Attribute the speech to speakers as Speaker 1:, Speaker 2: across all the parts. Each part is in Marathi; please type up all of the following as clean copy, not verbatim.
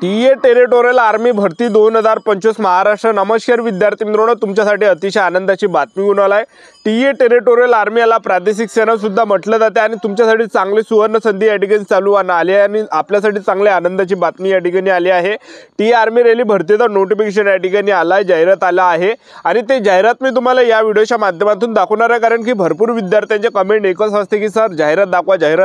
Speaker 1: टीए टेरिटोरियल आर्मी भरती 2025 महाराष्ट्र। नमस्कार विद्यार्थी मित्रांनो, तुमच्यासाठी अतिशय आनंदाची बातमी घेऊन आलाय। टीए टेरिटोरियल आर्मी याला प्रादेशिक सेना सुद्धा म्हटलं जाते आणि तुमच्यासाठी चांगली सुवर्ण संधी या ठिकाणी चालू आली आहे आणि आपल्यासाठी चांगली आनंदाची बातमी या ठिकाणी आली आहे। टीए आर्मी रॅली भरतीचा नोटिफिकेशन या ठिकाणी आलाय, जाहिरात आला आहे आणि ते जाहिरात मी तुम्हाला या व्हिडिओच्या माध्यमातून दाखवणार आहे, कारण की भरपूर विद्यार्थ्यांचे कमेंट एकच असते की सर जाहिरात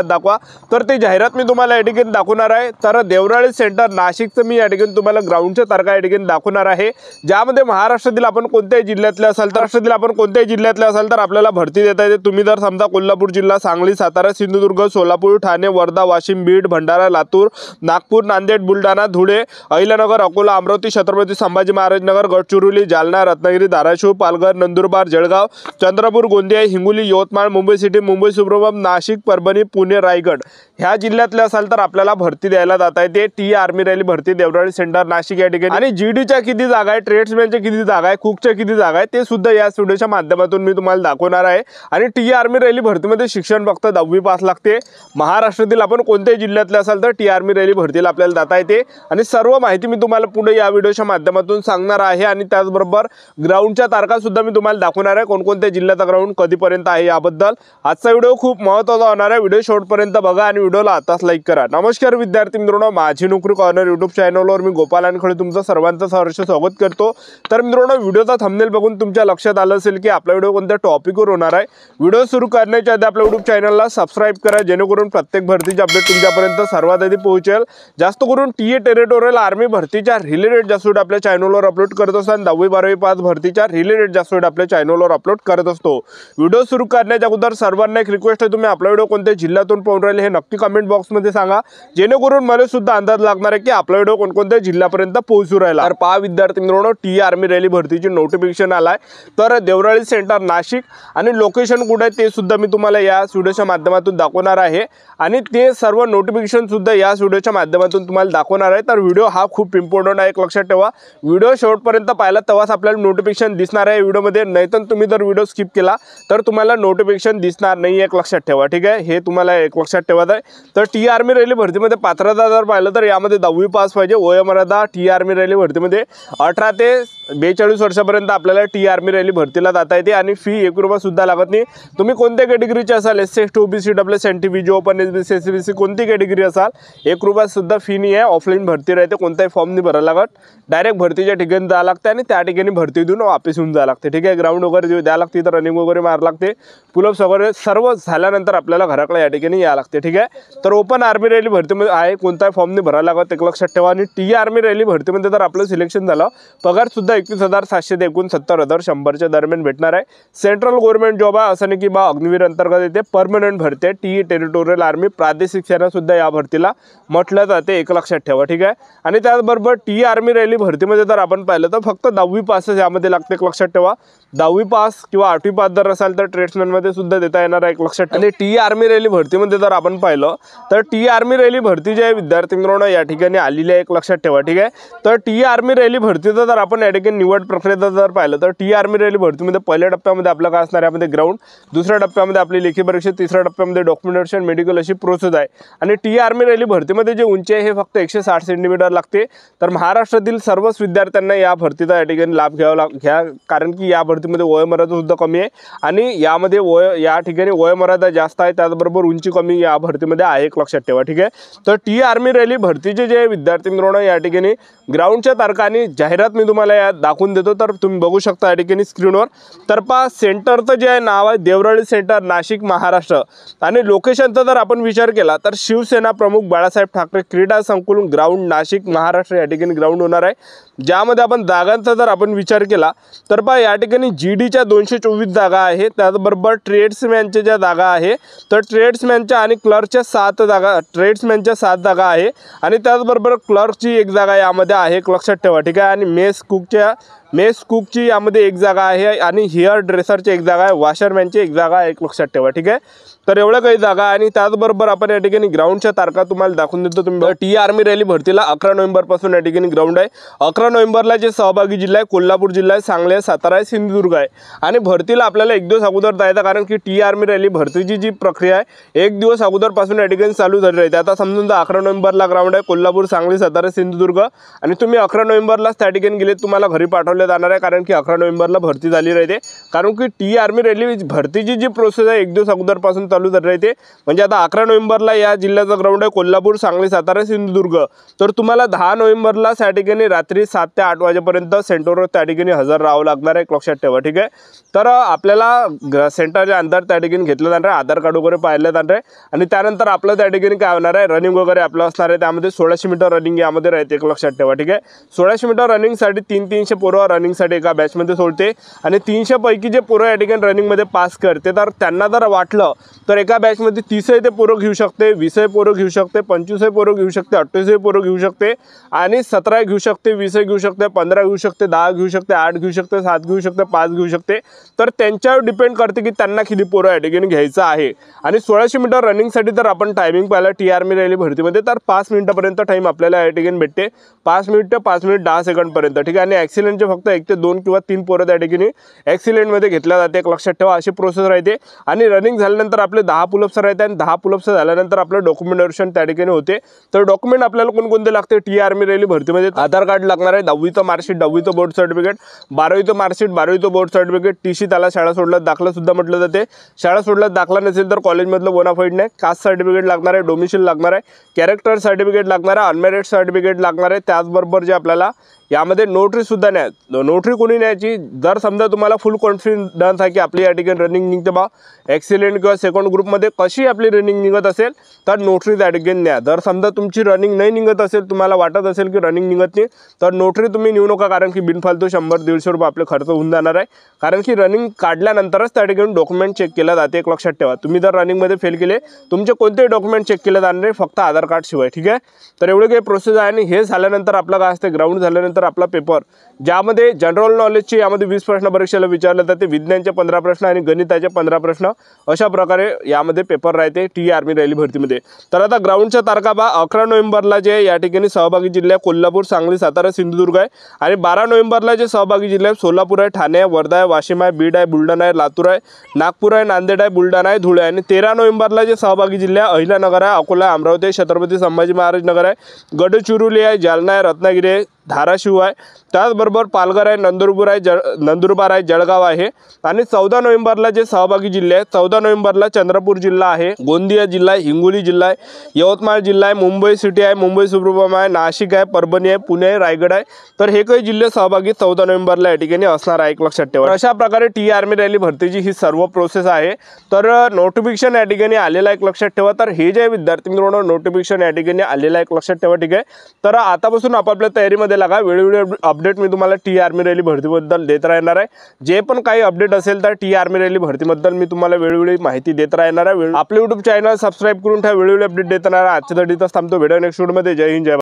Speaker 1: दाखवा। तर ते जाहिरात मी तुम्हाला या ठिकाणी दाखवणार आहे। तर देवराळी सेंटर नाशिकचं मी या ठिकाणी तुम्हाला ग्राउंडच्या तारखा या ठिकाणी दाखवणार आहे, ज्यामध्ये महाराष्ट्रातील आपण कोणत्याही जिल्ह्यातले असाल तर आपल्याला भरती देता येते। तुम्ही जर समजा कोल्हापूर जिल्हा, सांगली, सातारा, सिंधुदुर्ग, सोलापूर, ठाणे, वर्धा, वाशिम, बीड, भंडारा, लातूर, नागपूर, नांदेड, बुलढाणा, धुळे, अहिल्यानगर, अकोला, अमरावती, छत्रपती संभाजी महाराज नगर, गडचिरोली, जालना, रत्नागिरी, धाराशिव, पालघर, नंदुरबार, जळगाव, चंद्रपूर, गोंदिया, हिंगोली, यवतमाळ, मुंबई सिटी, मुंबई सुब्रमण्यम, नाशिक, परभणी, पुणे, रायगड ह्या जिल्ह्यातले असाल तर आपल्याला भरती द्यायला जाता येते। टीए आर्मी रॅली भरती देवराळी सेंटर नाशिक या ठिकाणी। आणि जीडीच्या किती जागा आहे, ट्रेड्समॅनच्या किती जागा आहे, कुकच्या किती जागा आहे ते सुद्धा या व्हिडिओच्या माध्यमातून मी तुम्हाला दाखवणार आहे। आणि टीए आर्मी रॅली भरतीमध्ये शिक्षण फक्त 10वी पास लागते। महाराष्ट्रातील आपण कोणत्याही जिल्ह्यातले असाल तर टीए आर्मी रॅली भरतीला आपल्याला जाता येते आणि सर्व माहिती मी तुम्हाला पुढे या व्हिडिओच्या माध्यमातून सांगणार आहे। आणि त्याचबरोबर ग्राउंडच्या तारखा सुद्धा मी तुम्हाला दाखवणार आहे, कोणकोणत्या जिल्ह्याचा ग्राउंड कधीपर्यंत आहे याबद्दल। आजचा व्हिडिओ खूप महत्त्वाचा होणार आहे, व्हिडिओ शेवटपर्यंत बघा आणि व्हिडिओला आताच लाईक करा। नमस्कार विद्यार्थी मित्रांनो, माझी नोकरी कॉर्नर यूट्यूब चॅनलवर मी गोपाल अनखळे तुमचं सर्वांचं सहर्ष स्वागत करतो। तर मित्रांनो, व्हिडिओचा थंबनेल बघून तुमच्या लक्षात आलं असेल की आपला व्हिडिओ कोणत्या टॉपिकवर होणार आहे। व्हिडिओ सुरू करण्याच्या आधी आपल्या यूट्यूब चॅनलला सबस्क्राइब करा, जेणेकरून प्रत्येक भरतीचे अपडेट तुमच्यापर्यंत सर्वात आधी पोहोचेल। जास्त करून टीए टेरिटोरियल आर्मी भरतीच्या रिलेटेड जास्त व्हिडिओ आपल्या चॅनलवर अपलोड करत असतो आणि 10वी 12वी पास भरतीच्या रिलेटेड जास्त व्हिडिओ आपल्या चॅनलवर अपलोड करत असतो। व्हिडिओ सुरू करण्याच्या अगोदर सर्वांना एक रिक्वेस्ट आहे, तुम्ही आपला व्हिडिओ कोणत्या जिल्ह्यातून पाहून राहिले हे नक्की कमेंट बॉक्समध्ये सांगा, जेणेकरून मला सुद्धा अंदाज लागणार आहे की आपला व्हिडिओ कोणकोणत्या जिल्ह्यापर्यंत पोहोचू राहिला। तर पहा विद्यार्थी मित्रांनो, टीए आर्मी रॅली भरतीची नोटिफिकेशन आलाय। तर देवराळी सेंटर नाशिक आणि लोकेशन कुठे आहे ते सुद्धा मी तुम्हाला या व्हिडिओच्या माध्यमातून दाखवणार आहे आणि ते सर्व नोटिफिकेशन सुद्धा या व्हिडिओच्या माध्यमातून तुम्हाला दाखवणार आहे। तर व्हिडिओ हा खूप इम्पॉर्टंट आहे, एक लक्षात ठेवा। व्हिडिओ शेवटपर्यंत पाहिला तेव्हाच आपल्याला नोटिफिकेशन दिसणार आहे व्हिडिओमध्ये, नाहीतर तुम्ही जर व्हिडिओ स्किप केला तर तुम्हाला नोटिफिकेशन दिसणार नाही, एक लक्षात ठेवा, ठीक आहे। हे तुम्हाला एक लक्षात ठेवायचं आहे। तर टीए आर्मी रॅली भरतीमध्ये पात्रता जर पाहिलं तर यामध्ये 10वी पास पाहिजे। वयोमर्यादा टीए आर्मी रॅली भरतीमध्ये 18 ते 42 वर्षापर्यंत आपल्याला टीए आर्मी रॅली भरतीला जाता येते आणि फी 1 रुपया सुद्धा लागत नाही। तुम्ही कोणत्या कॅटेगरीचे असाल, एससी एसटी ओबीसी डब्ल्यूएस एनटीबीजी ओपन एसबीसी एससीबीसी कोणती कॅटेगरी असाल, 1 रुपया सुद्धा फी नाही आहे। ऑफलाईन भरती राहते, कोणताही फॉर्म नाही भरायला लागत, डायरेक्ट भरतीच्या ठिकाणी जावं लागते आणि त्या ठिकाणी भरती देऊन वापस येऊन जावं लागते, ठीक आहे। ग्राउंड वगैरे द्यावं लागते, तर रनिंग वगैरे मारावं लागते, पुलअप्स वगैरे सर्व झाल्यानंतर आपल्याला घराकडे या ठिकाणी यावं लागते, ठीक आहे। तर ओपन आर्मी रॅली भरतीमध्ये आहे, कोणताही फॉर्म नाही भरायला लागत, एक लक्षात ठेवा। आणि टीए आर्मी रॅली भरतीमध्ये जर आपलं सिलेक्शन झालं, पगार सुद्धा 21,700 ते 69,100च्या दरम्यान भेटणार आहे। सेंट्रल गव्हर्नमेंट जॉब आहे, असं नाही की बा अग्निवीर अंतर्गत येते, परमनंट भरती आहे। टीए टेरिटोरियल आर्मी प्रादेशिक सेना सुद्धा या भरतीला म्हटलं जाते, एक लक्षात ठेवा, ठीक आहे। आणि त्याचबरोबर टीए आर्मी रॅली भरतीमध्ये जर आपण पाहिलं तर फक्त 10वी पासच यामध्ये लागते, एक लक्षात ठेवा। 10वी पास किंवा 8वी पास जर असाल तर ट्रेड्समॅनमध्ये सुद्धा देता येणार आहे, एक लक्षात ठेवा। आणि टीए आर्मी रॅली भरतीमध्ये जर आपण पाहिलं तर टीए आर्मी रॅली भरती जे विद्यार्थी मित्रांनो या ठिकाणी आलेली आहे, एक लक्षात ठेवा, ठीक आहे। तर टीए आर्मी रॅली भरतीचं जर आपण या ठिकाणी निवड प्रक्रियेचं जर पाहिलं तर टीए आर्मी रॅली भरतीमध्ये पहिल्या टप्प्यामध्ये आपलं काय असणार आहे, यामध्ये ग्राउंड, दुसऱ्या टप्प्यामध्ये आपली लेखी परीक्षा, तिसऱ्या टप्प्यामध्ये डॉक्युमेंटेशन, मेडिकल अशी प्रोसेस आहे। आणि टीए आर्मी रॅली भरतीमध्ये जे उंची आहे हे फक्त 160 सेंटीमीटर लागते। तर महाराष्ट्रातील सर्वच विद्यार्थ्यांना या भरतीचा या ठिकाणी लाभ घ्या, कारण की या भरतीमध्ये वयोमर्यादा सुद्धा कमी आहे आणि यामध्ये या ठिकाणी वयोमर्यादा जास्त आहे, त्याचबरोबर उंची कमी या भरतीमध्ये आहे, एक लक्षात ठेवा, ठीक आहे। तर टीए आर्मी रॅली भरतीचे जे विद्यार्थी मित्रांनो या ठिकाणी ग्राउंडच्या तारखा आणि जाहिरात मी तुम्हाला या दाखवून देतो, तर तुम्ही बघू शकता या ठिकाणी स्क्रीनवर। तर पहा सेंटरचं जे नाव आहे देवराळी सेंटर नाशिक महाराष्ट्र आणि लोकेशनचा जर आपण विचार केला तर शिवसेना प्रमुख बाळासाहेब ठाकरे क्रीडा संकुल ग्राउंड नाशिक महाराष्ट्र या ठिकाणी ग्राउंड होणार आहे। ज्यामध्ये आपण जागांचा जर आपण विचार केला तर पहा या ठिकाणी जीडीच्या 224 जागा आहेत, त्याचबरोबर ट्रेड्समॅनच्या ज्या जागा आहे तर ट्रेड्समॅनच्या आणि क्लर्कच्या 7 जागा, ट्रेड्समॅनच्या 7 जागा आहे आणि त्याचबरोबर क्लर्कची 1 जागा यामध्ये आहे, एक लक्षात ठेवा, ठीक आहे। आणि मेस कुकच्या मेस कुकची यामध्ये एक जागा आहे आणि हेअर ड्रेसरची एक जागा आहे, वॉशरमॅनची एक जागा आहे, एक लक्षात ठेवा, ठीक आहे. तर एवढं काही जागा आणि त्याचबरोबर आपण या ठिकाणी ग्राउंडच्या तारखा तुम्हाला दाखवून देतो. तुम्ही टी आर्मी रॅली भरतीला 11 नोव्हेंबरपासून या ठिकाणी ग्राउंड आहे. 11 नोव्हेंबरला जे सहभागी जिल्हा आहे कोल्हापूर जिल्हा आहे, सांगली आहे, सातारा आहे, सिंधुदुर्ग आहे. आणि भरतीला आपल्याला एक दिवस अगोदर जायचं, कारण की टी आर्मी रॅली भरतीची जी प्रक्रिया आहे एक दिवस अगोदरपासून या ठिकाणी चालू झाली आहे. आता समजून 11 नोव्हेंबरला ग्राउंड आहे कोल्हापूर, सांगली, सातारा, सिंधुदुर्ग आणि तुम्ही 11 नोव्हेंबरलाच त्या ठिकाणी गेले तुम्हाला घरी पाठवले जाणार आहे, कारण की 11 नोव्हेंबरला भरती झाली राहते. कारण की टी आर्मी रॅली भरतीची जी प्रोसेस आहे एक दिवस अगोदरपासून चालू झाली राहते. म्हणजे आता 11 नोव्हेंबरला या जिल्ह्याचा ग्राउंड आहे कोल्हापूर, सांगली, सातारा, सिंधुदुर्ग. तर तुम्हाला 10 नोव्हेंबरला त्या ठिकाणी रात्री 7 ते 8 वाजेपर्यंत सेंटरवर त्या ठिकाणी हजर राहावं लागणार आहे, लक्षात ठेवा, ठीक आहे. तर आपल्याला सेंटरच्या अंतर त्या ठिकाणी घेतलं जाणार आहे, आधार कार्ड वगैरे पाहिलं जाणार आहे आणि त्यानंतर आपलं त्या ठिकाणी काय होणार आहे, रनिंग वगैरे आपलं असणार आहे. त्यामध्ये 1600 मीटर रनिंग यामध्ये राहते, एक लक्षात ठेवा, ठीक आहे. 1600 मीटर रनिंगसाठी 300 पोरं रनिंगसाठी एका बॅचमध्ये सोडते आणि 300 पैकी जे पोरं या ठिकाणी रनिंगमध्ये पास करते तर त्यांना जर वाटलं तर एका बॅचमध्ये 30 ते पोरं घेऊ शकते, 20 पोरं घेऊ शकते, 25 पोरं घेऊ शकते, 28 पोरं घेऊ शकते आणि 17 घेऊ शकते, 20 घेऊ शकते, 15 घेऊ शकते, 10 घेऊ शकते, 8 घेऊ शकते, 7 घेऊ शकते, 5 घेऊ शकते. तर त्यांच्यावर डिपेंड करते की त्यांना किती पोरं या ठिकाणी घ्यायचं आहे. आणि 1600 मीटर रनिंगसाठी तर आपण टायमिंग पाहिला टी आर्मी रॅली भरतीमध्ये तर 5 मिनिटापर्यंत टाईम आपल्याला या ठिकाणी भेटते, 5 मिनिट ते 5 मिनिट 10 सेकंडपर्यंत, ठीक आहे. आणि ॲक्सिलेंटचे फक्त 1 ते 2 किंवा 3 पोरं त्या ठिकाणी ॲक्सिलेंटमध्ये घेतल्या जाते, एक लक्षात ठेवा, अशी प्रोसेस राहते. आणि रनिंग झाल्यानंतर आपले 10 पुलअप्स राहते आणि 10 पुलअप्स झाल्यानंतर आपलं डॉक्युमेंटेशन त्या ठिकाणी होते. तर डॉक्युमेंट आपल्याला कोणकोणते लागते टी आर्मी रॅली भरतीमध्ये, आधार कार्ड लागणार आहे, 10वीचं मार्कशीट, 10वीचं बोर्ड सर्टिफिकेट, 12वीचं मार्कशीट, 12वीचं बोर्ड सर्टिफिकेट, टीसी, त्याला शाळा सोडल्यात दाखला सुद्धा म्हटलं जाते. शाळा सोडल्यात दाखला नसेल तर कॉलेजमधलं बोनाफाईड नाही, कास्ट सर्टिफिकेट लागणार आहे, डोमिशियल लागणार आहे, कॅरेक्टर सर्टिफिकेट लागणार आहे, अनमॅरिड सर्टिफिकेट लागणार आहे. त्याचबरोबर जे आपल्याला यामध्ये नोटरी सुद्धा न्याय, नोटरी कोणी न्यायची, जर समजा तुम्हाला फुल कॉन्फिडन्स आहे की आपली या ठिकाणी रनिंग निघते बा एक्सिलेंट किंवा सेकंड ग्रुपमध्ये कशी आपली रनिंग निघत असेल तर नोटरी त्या ठिकाणी न्या. जर समजा तुमची रनिंग नाही निघत असेल, तुम्हाला वाटत असेल की रनिंग निघत नाही तर नोटरी तुम्ही नेऊ नका, कारण की बिनफालतू 100-150 रुपये आपले खर्च होऊन जाणार आहे. कारण की रनिंग काढल्यानंतरच त्या ठिकाणी डॉक्युमेंट चेक केलं जाते, एक लक्षात ठेवा. तुम्ही जर रनिंगमध्ये फेल केले तुमचे कोणतेही डॉक्युमेंट चेक केले जाणार नाही, फक्त आधार कार्ड शिवाय, ठीक आहे. तर एवढे काही प्रोसेस आहे. आणि हे झाल्यानंतर आपलं काय असते, ग्राउंड झाल्यानंतर आपला पेपर ज्यामध्ये जनरल नॉलेजचे यामध्ये 20 प्रश्न परीक्षेला विचारले जाते, विज्ञानचे 15 प्रश्न आणि गणिताचे 15 प्रश्न, अशा प्रकारे यामध्ये पेपर राहते टी आर्मी रॅली भरतीमध्ये. तर आता ग्राउंडच्या तारखा 11 नोव्हेंबरला जे या ठिकाणी सहभागी जिल्हे कोल्हापूर, सांगली, सातारा, सिंधुदुर्ग आहे आणि 12 नोव्हेंबरला जे सहभागी जिल्हे सोलापूर आहे, ठाणे आहे, वर्धा आहे, वाशिम आहे, बीड आहे, बुलढाणा आहे, लातूर आहे, नागपूर आहे, नांदेड आहे, बुलढाणा आहे, धुळे आहे. आणि 13 नोव्हेंबरला जे सहभागी जिल्हे अहिल्यानगर आहे, अकोला आहे, अमरावती आहे, छत्रपती संभाजी महाराज नगर आहे, गडचिरोली आहे, जालना आहे, रत्नागिरी आहे, धाराशिव आहे, त्याचबरोबर पालघर आहे, नंदुरबार आहे, जळगाव आहे. आणि 14 नोव्हेंबरला जे सहभागी जिल्हे आहेत, 14 नोव्हेंबरला चंद्रपूर जिल्हा आहे, गोंदिया जिल्हा आहे, हिंगोली जिल्हा आहे, यवतमाळ जिल्हा आहे, मुंबई सिटी आहे, मुंबई सुब्रमण्यम आहे, नाशिक आहे, परभणी आहे, पुणे आहे, रायगड आहे. तर हे काही जिल्हे सहभागी 14 नोव्हेंबरला या ठिकाणी असणार आहे, एक लक्षात ठेवा. अशा प्रकारे टी आर्मी रॅली भरतीची ही सर्व प्रोसेस आहे. तर नोटिफिकेशन या ठिकाणी आलेलं आहे, एक लक्षात ठेवा. तर हे जे विद्यार्थी मित्रांनो नोटिफिकेशन या ठिकाणी आलेलं आहे, एक लक्षात ठेवा, ठीक आहे. तर आतापासून आपापल्या तयारीमध्ये लागा, वेळोवेळी अपडेट मी तुम्हाला टी आर्मी रॅली भरतीबद्दल देत राहणार आहे. जे पण काही अपडेट असेल तर टी आर्मी रॅली भरतीबद्दल मी तुम्हाला वेळोवेळी माहिती देत राहणार आहे. आपले यूट्यूब चॅनल सबस्क्राईब करून ठेवा, वेळोवेळी अपडेट देत राहणार. आजच्या इथंच थांबतो, व्हिडिओ नेक्स्ट व्हिडिओमध्ये. जय हिंद, जय भारत.